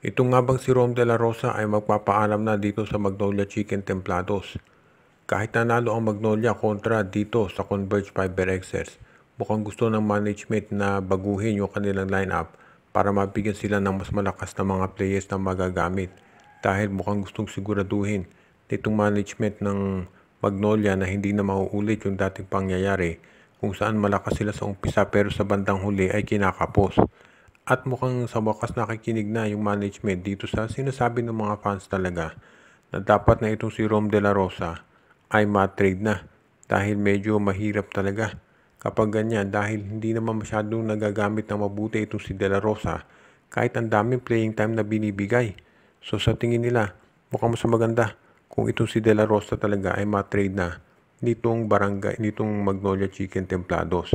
Ito nga bang si Rom de la Rosa ay magpapaalam na dito sa Magnolia Chicken Templados. Kahit nanalo ang Magnolia kontra dito sa Converge FiberXers, mukhang gusto ng management na baguhin yung kanilang lineup para mabigyan sila ng mas malakas na mga players na magagamit. Dahil mukhang gustong siguraduhin nitong management ng Magnolia na hindi na mauulit yung dating pangyayari kung saan malakas sila sa umpisa pero sa bandang huli ay kinakapos. At mukhang sa wakas nakikinig na yung management dito sa sinasabi ng mga fans talaga na dapat na itong si Rom de la Rosa ay ma-trade na dahil medyo mahirap talaga kapag ganyan dahil hindi naman masyadong nagagamit ng mabuti itong si de la Rosa kahit ang daming playing time na binibigay. So sa tingin nila mukhang mas maganda kung itong si de la Rosa talaga ay ma-trade na nitong Magnolia Chicken Templados.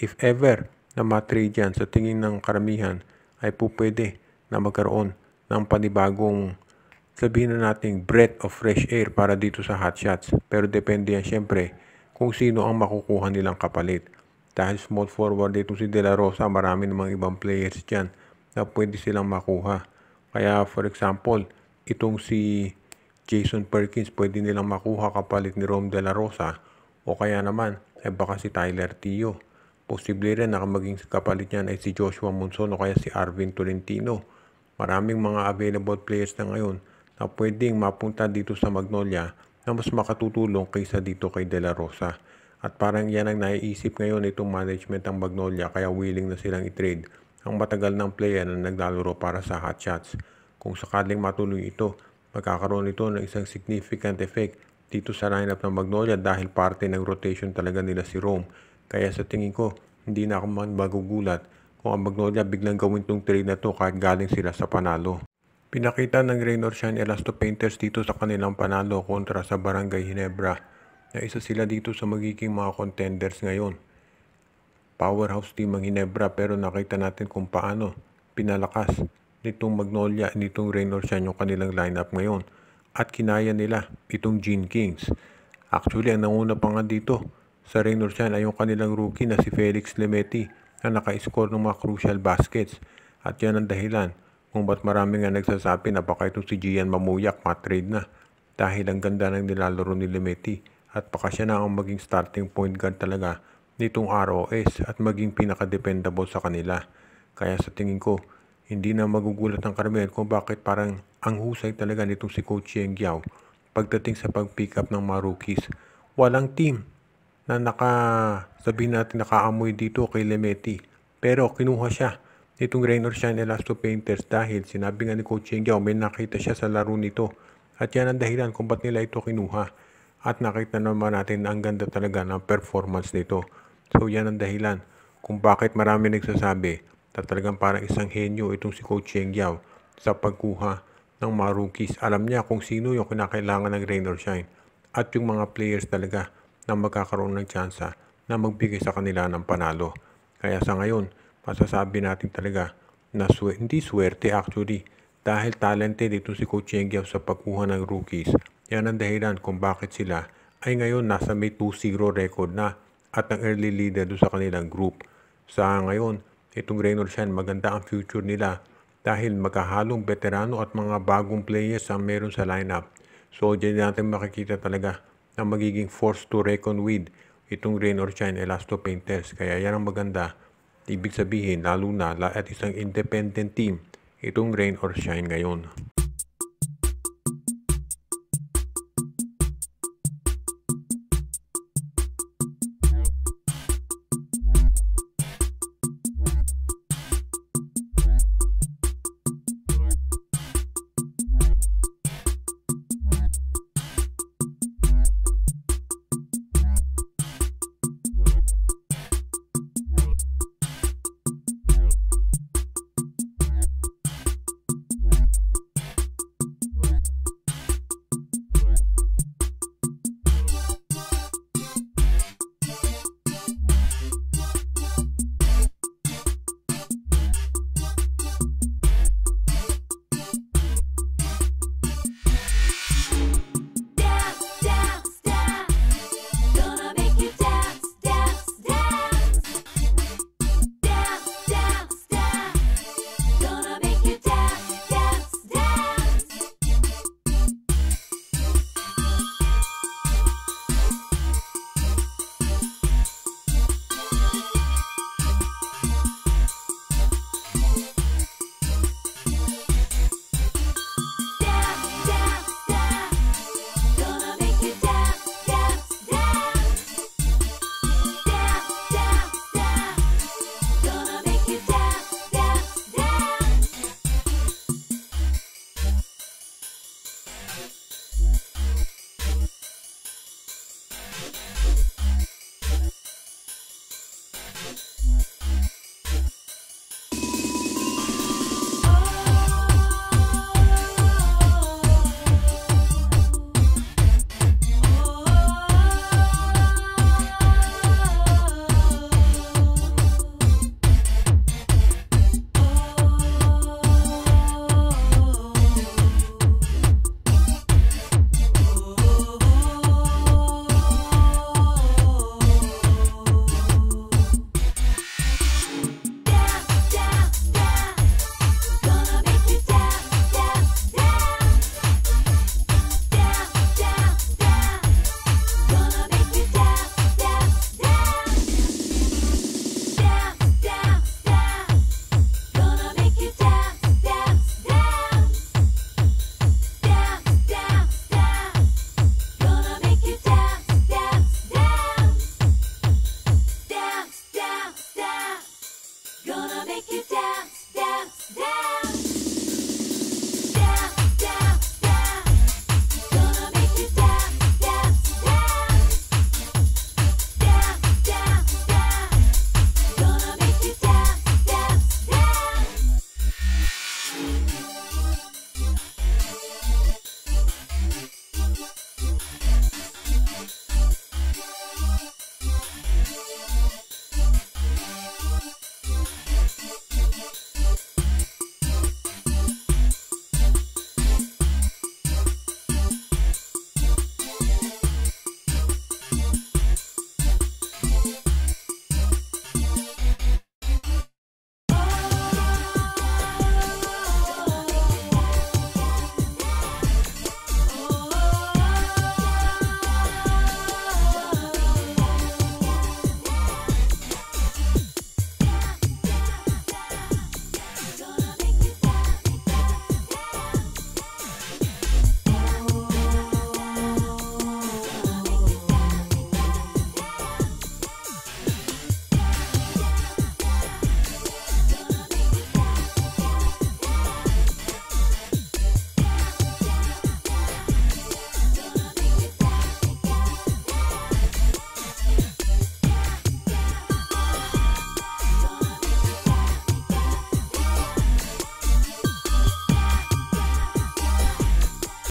If ever na ma-trade yan, sa tingin ng karamihan ay po pwede na magkaroon ng panibagong, sabihin na nating breath of fresh air para dito sa hotshots. Pero depende yan syempre kung sino ang makukuha nilang kapalit. Dahil small forward dito si De La Rosa, marami namang ibang players dyan na pwede silang makuha. Kaya for example, itong si Jason Perkins pwede nilang makuha kapalit ni Rom de la Rosa o kaya naman ay baka si Tyler Tio. Posible rin na maging kapalit niyan ay si Joshua Monson o kaya si Arvin Tolentino. Maraming mga available players na ngayon na pwedeng mapunta dito sa Magnolia na mas makatutulong kaysa dito kay De La Rosa. At parang yan ang naiisip ngayon itong management ng Magnolia kaya willing na silang i-trade ang matagal ng player na naglalaro para sa hotshots. Kung sakaling matuloy ito, magkakaroon ito ng isang significant effect dito sa lineup ng Magnolia dahil parte ng rotation talaga nila si Rome. Kaya sa tingin ko, hindi na ako man magugulat kung ang Magnolia biglang gawin tong trade na to kahit galing sila sa panalo. Pinakita ng Rain or Shine Elasto Painters dito sa kanilang panalo kontra sa Barangay Ginebra na isa sila dito sa magiging mga contenders ngayon. Powerhouse team ang Ginebra pero nakita natin kung paano pinalakas nitong Magnolia, nitong Rain or Shine yung kanilang lineup ngayon at kinaya nila itong Gene Kings. Actually, ang nanguna pa nga dito sa Rain or Shine ay yung kanilang rookie na si Felix Lemeti na naka-score ng mga crucial baskets. At yan ang dahilan kung ba't marami nga nagsasabi na baka itong si Gian Mamuyak ma-trade na dahil ang ganda ng nilalaro ni Lemeti at baka siya na ang maging starting point guard talaga nitong ROS at maging pinaka-dependable sa kanila. Kaya sa tingin ko, hindi na magugulat ang karamihan kung bakit parang ang husay talaga nitong si Coach Yeng Giao pagdating sa pag-pick up ng mga rookies. Walang team na sabihin natin nakaamoy dito kay Lemeti. Pero kinuha siya nitong Rain or Shine Elasto Painters dahil sinabi nga ni Coach Yeng Giao may nakita siya sa laro nito. At yan ang dahilan kung ba't nila ito kinuha. At nakita naman natin na ang ganda talaga ng performance nito. So yan ang dahilan kung bakit marami nagsasabi na talagang parang isang henyo itong si Coach Yeng Giao sa pagkuha ng mga rookies. Alam niya kung sino yung kinakailangan ng Rain or Shine. At yung mga players talaga na magkakaroon ng tsansa na magbigay sa kanila ng panalo. Kaya sa ngayon, masasabi natin talaga na hindi swerte actually dahil talented ito si Coach Yeng Giao sa pagkuha ng rookies. Yan ang dahilan kung bakit sila ay ngayon nasa may 2-0 record na at ang early leader doon sa kanilang group. Sa ngayon, itong Rain or Shine, maganda ang future nila dahil magkahalong veterano at mga bagong players ang meron sa lineup. So, dyan natin makikita talaga na magiging force to reckon with itong Rain or Shine Elasto Painters. Kaya yan ang maganda. Ibig sabihin, lalo na at isang independent team, itong Rain or Shine ngayon.